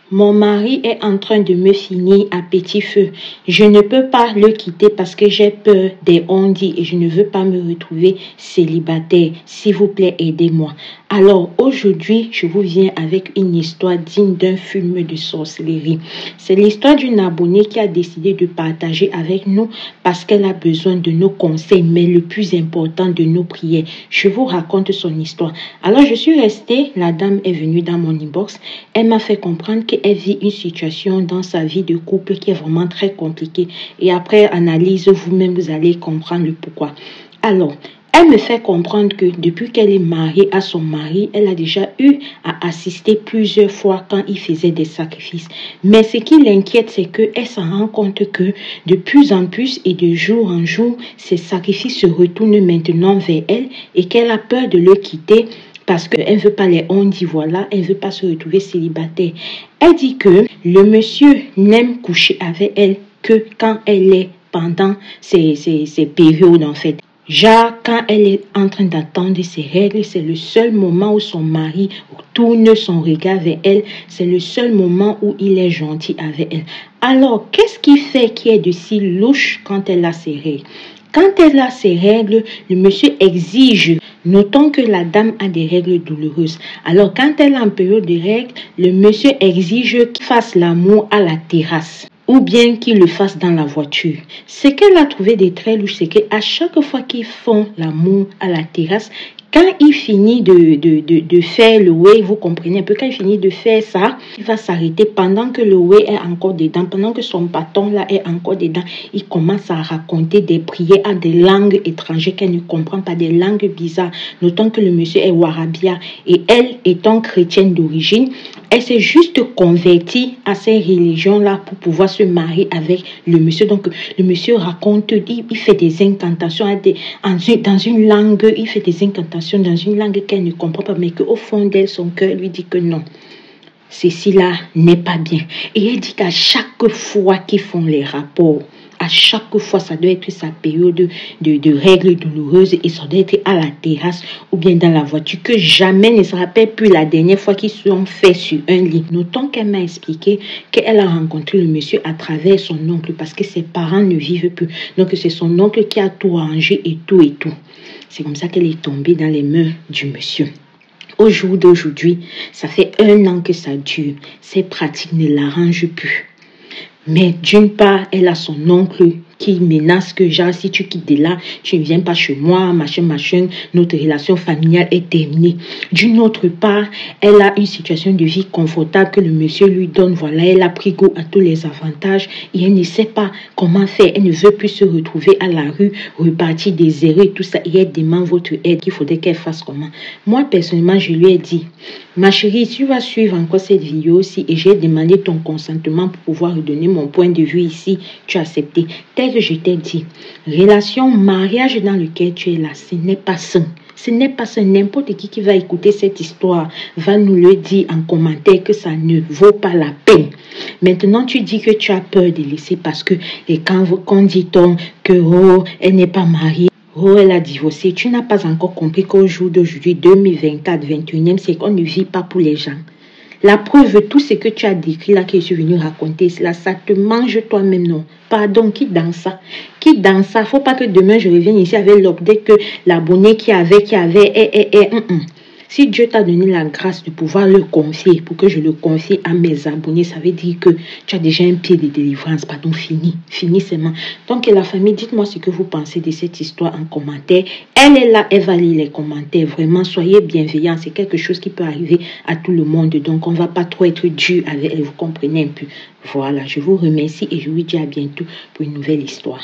Mon mari est en train de me finir à petit feu. Je ne peux pas le quitter parce que j'ai peur des on-dit et je ne veux pas me retrouver célibataire. S'il vous plaît, aidez-moi. Alors aujourd'hui, je vous viens avec une histoire digne d'un film de sorcellerie. C'est l'histoire d'une abonnée qui a décidé de partager avec nous parce qu'elle a besoin de nos conseils, mais le plus important de nos prières. Je vous raconte son histoire. Alors je suis restée, la dame est venue dans mon inbox. Elle m'a fait comprendre qu'elle vit une situation dans sa vie de couple qui est vraiment très compliquée. Et après analyse, vous-même, vous allez comprendre le pourquoi. Alors, elle me fait comprendre que depuis qu'elle est mariée à son mari, elle a déjà eu à assister plusieurs fois quand il faisait des sacrifices. Mais ce qui l'inquiète, c'est qu'elle s'en rend compte que de plus en plus et de jour en jour, ces sacrifices se retournent maintenant vers elle et qu'elle a peur de le quitter parce qu'elle ne veut pas les on-dit, voilà, elle ne veut pas se retrouver célibataire. Elle dit que le monsieur n'aime coucher avec elle que quand elle est pendant ces périodes en fait. Genre, quand elle est en train d'attendre ses règles, c'est le seul moment où son mari tourne son regard vers elle. C'est le seul moment où il est gentil avec elle. Alors, qu'est-ce qui fait qu'il est de si louche quand elle a ses règles? Quand elle a ses règles, le monsieur exige. Notons que la dame a des règles douloureuses. Alors, quand elle est en période de règles, le monsieur exige qu'il fasse l'amour à la terrasse ou bien qu'il le fasse dans la voiture. Ce qu'elle a trouvé de très louche, c'est qu'à chaque fois qu'ils font l'amour à la terrasse, quand il finit de faire le way, vous comprenez un peu, quand il finit de faire ça, il va s'arrêter pendant que le way est encore dedans, pendant que son bâton là est encore dedans, il commence à raconter des prières à des langues étrangères qu'elle ne comprend pas, des langues bizarres. Notons que le monsieur est Warabia et elle étant chrétienne d'origine, elle s'est juste convertie à ces religions-là pour pouvoir se marier avec le monsieur. Donc, le monsieur raconte, il fait des incantations dans une langue, il fait des incantations dans une langue qu'elle ne comprend pas, mais qu'au fond d'elle, son cœur lui dit que non. Ceci-là n'est pas bien. Et elle dit qu'à chaque fois qu'ils font les rapports, à chaque fois, ça doit être sa période de règles douloureuses et ça doit être à la terrasse ou bien dans la voiture, que jamais ne se rappelle plus la dernière fois qu'ils se sont fait sur un lit. Notons qu'elle m'a expliqué qu'elle a rencontré le monsieur à travers son oncle parce que ses parents ne vivent plus. Donc, c'est son oncle qui a tout arrangé et tout et tout. C'est comme ça qu'elle est tombée dans les mains du monsieur. Au jour d'aujourd'hui, ça fait 1 an que ça dure. Ces pratiques ne l'arrangent plus. Mais d'une part, elle a son oncle qui menace que, genre, si tu quittes de là, tu ne viens pas chez moi, machin, notre relation familiale est terminée. D'une autre part, elle a une situation de vie confortable que le monsieur lui donne. Voilà, elle a pris goût à tous les avantages et elle ne sait pas comment faire. Elle ne veut plus se retrouver à la rue, repartir déserrée, tout ça. Et elle demande votre aide, qu'il faudrait qu'elle fasse comment. Moi, personnellement, je lui ai dit, ma chérie, tu vas suivre encore cette vidéo aussi et j'ai demandé ton consentement pour pouvoir redonner mon point de vue ici. Tu as accepté. Que je t'ai dit, relation, mariage dans lequel tu es là, ce n'est pas sain. Ce n'est pas sain. N'importe qui va écouter cette histoire va nous le dire en commentaire que ça ne vaut pas la peine. Maintenant, tu dis que tu as peur de laisser parce que quand dit-on que elle n'est pas mariée, elle a divorcé, tu n'as pas encore compris qu'au jour d'aujourd'hui, 2024, 21e siècle, on ne vit pas pour les gens. La preuve, tout ce que tu as décrit là, que je suis venue raconter, là, ça te mange toi-même, non? Pardon, qui dans ça? Qui dans ça? Faut pas que demain je revienne ici avec l'update que l'abonné qui avait, Si Dieu t'a donné la grâce de pouvoir le confier, pour que je le confie à mes abonnés, ça veut dire que tu as déjà un pied de délivrance. Pardon, fini seulement. Donc, la famille, dites-moi ce que vous pensez de cette histoire en commentaire. Elle est là, elle va lire les commentaires. Vraiment, soyez bienveillants. C'est quelque chose qui peut arriver à tout le monde. Donc, on ne va pas trop être dur avec elle. Vous comprenez un peu. Voilà, je vous remercie et je vous dis à bientôt pour une nouvelle histoire.